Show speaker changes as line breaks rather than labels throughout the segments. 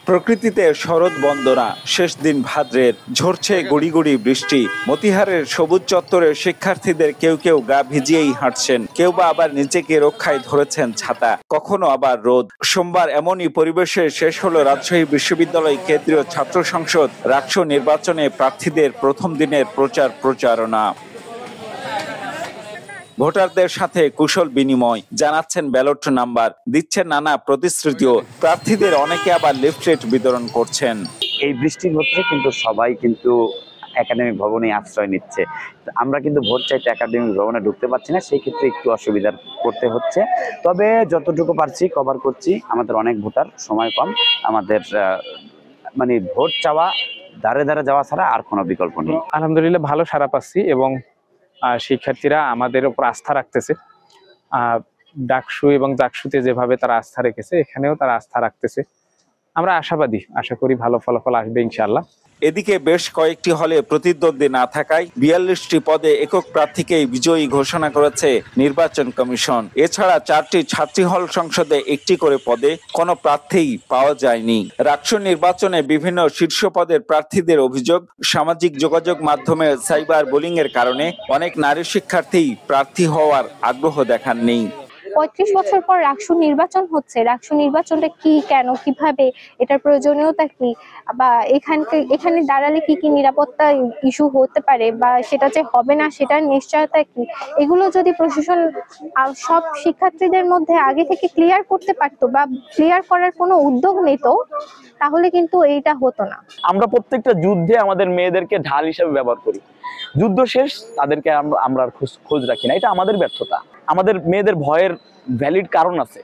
প্রকৃতিতে শরৎ বন্দনা, শেষ দিন ভাদ্রের, ঝরছে গুড়ি গুড়ি বৃষ্টি। মতিহারের সবুজ চত্বরে শিক্ষার্থীদের কেউ কেউ গা ভিজিয়েই হাঁটছেন, কেউ বা আবার নিজেকে রক্ষায় ধরেছেন ছাতা, কখনো আবার রোদ। সোমবার এমনই পরিবেশে শেষ হলো রাজশাহী বিশ্ববিদ্যালয় কেন্দ্রীয় ছাত্র সংসদ রাকসু নির্বাচনে প্রার্থীদের প্রথম দিনের প্রচারণা। ভোটারদের সাথে কুশল বিনিময়, জানাচ্ছেন ব্যালট নাম্বার, দিচ্ছেন নানা প্রতিশ্রুতিও। প্রার্থীদের অনেকে আবার লিফলেট বিতরণ করছেন।
এই বৃষ্টির মধ্যে কিন্তু সবাই একাডেমিক ভবনে আশ্রয় নিচ্ছে। আমরা কিন্তু ভোট চাইতে একাডেমিক ভবনে ঢুকতে পারছি না, সেই ক্ষেত্রে একটু অসুবিধার করতে হচ্ছে। তবে যতটুকু পারছি কভার করছি। আমাদের অনেক ভোটার, সময় কম, আমাদের ভোট চাওয়া, ধারে ধারে যাওয়া ছাড়া আর কোনো বিকল্প নেই।
আলহামদুলিল্লাহ ভালো সাড়া পাচ্ছি এবং শিক্ষার্থীরা আমাদের উপর আস্থা রাখতেছে। ডাকসু এবং জাকসুতে যেভাবে তারা আস্থা রেখেছে, এখানেও তারা আস্থা রাখতেছে। আমরা আশাবাদী, আশা করি ভালো ফলাফল আসবে ইনশাআল্লাহ।
এদিকে বেশ কয়েকটি হলে প্রতিদ্বন্দ্বী না থাকায় 42টি পদে একক প্রার্থীকেই বিজয়ী ঘোষণা করেছে নির্বাচন কমিশন। এছাড়া 4টি ছাত্রী হল সংসদে একটি করে পদে কোনো প্রার্থীই পাওয়া যায়নি। রাকসু নির্বাচনে বিভিন্ন শীর্ষ পদের প্রার্থীদের অভিযোগ, সামাজিক যোগাযোগ মাধ্যমে সাইবার বুলিং এর কারণে অনেক নারী শিক্ষার্থী প্রার্থী হওয়ার আগ্রহ দেখাননি।
35 বছর পর রাকসু নির্বাচন হচ্ছে, রাকসু নির্বাচনটা কি, কেন, কিভাবে, এটার প্রয়োজনীয়তা কি, বা এখানে দাঁড়ালে কি কি নিরাপত্তা ইস্যু হতে পারে, বা সেটা যে হবে না সেটার নিশ্চয়তা কি, এগুলো যদি প্রশাসন সব শিক্ষার্থীদের মধ্যে আগে থেকে ক্লিয়ার করতে পারতো বা ক্লিয়ার করার কোনো উদ্যোগ নিত, তাহলে কিন্তু এইটা হতো না।
আমরা প্রত্যেকটা যুদ্ধে আমাদের মেয়েদেরকে ঢাল হিসেবে ব্যবহার করি। যুদ্ধ শেষ, তাদেরকে আমরা খোঁজ রাখি না। এটা আমাদের ব্যর্থতা। আমাদের মেয়েদের ভয়ের ভ্যালিড কারণ আছে।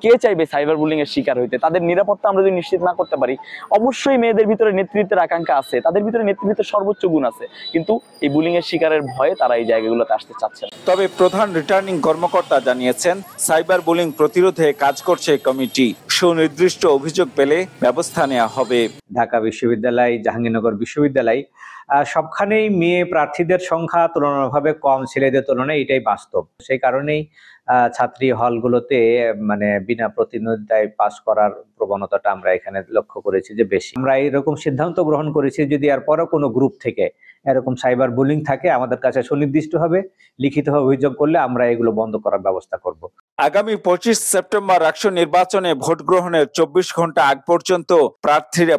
কে চাইবে সাইবার বুলিং এর শিকার হইতে? তাদের নিরাপত্তা আমরা যদি নিশ্চিত না করতে পারি, অবশ্যই মেয়েদের ভিতরে নেতৃত্বের আকাঙ্ক্ষা আছে, তাদের ভিতরে নেতৃত্বের সর্বোচ্চ গুণ আছে, কিন্তু এই বুলিং এর শিকারের ভয়ে তারা এই জায়গাগুলোতে আসতে চাচ্ছে না।
তবে প্রধান রিটার্নিং কর্মকর্তা জানিয়েছেন, সাইবার বুলিং প্রতিরোধে কাজ করছে কমিটি। সুনির্দিষ্ট অভিযোগ পেলে ব্যবস্থা নেওয়া হবে।
ঢাকা বিশ্ববিদ্যালয়, জাহাঙ্গীরনগর বিশ্ববিদ্যালয় সবখানেই মেয়ে প্রার্থীদের সংখ্যা তুলনামূলকভাবে কম ছেলেদের তুলনায়, এটাই বাস্তব। সেই কারণেই ছাত্রী হলগুলোতে বিনা প্রতিদ্বন্দ্বিতায় পাস করার প্রবণতাটা আমরা এখানে লক্ষ্য করেছি যে বেশি। আমরা এরকম সিদ্ধান্ত গ্রহণ করেছি, যদি এরপরও কোনো গ্রুপ থেকে এরকম সাইবার বুলিং থাকে, আমাদের কাছে সুনির্দিষ্টভাবে লিখিতভাবে অভিযোগ করলে আমরা এগুলো বন্ধ করার ব্যবস্থা করব।
আগামী 25 সেপ্টেম্বর রাকসু নির্বাচনে ভোট গ্রহণের 24 ঘন্টা আগ পর্যন্ত প্রার্থীরা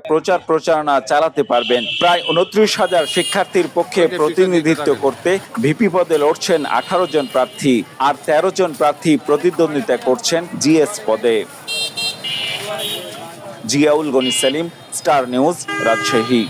প্রচারণা চালাতে পারবেন। প্রায় 29,000 শিক্ষার্থীর পক্ষে প্রতিনিধিত্ব করতে ভিপি পদে লড়ছেন 18 জন প্রার্থী, আর 13 জন প্রার্থী প্রতিদ্বন্দ্বিতা করছেন জিএস পদে। Ziaul Gani Selim, Star News, Rajshahi.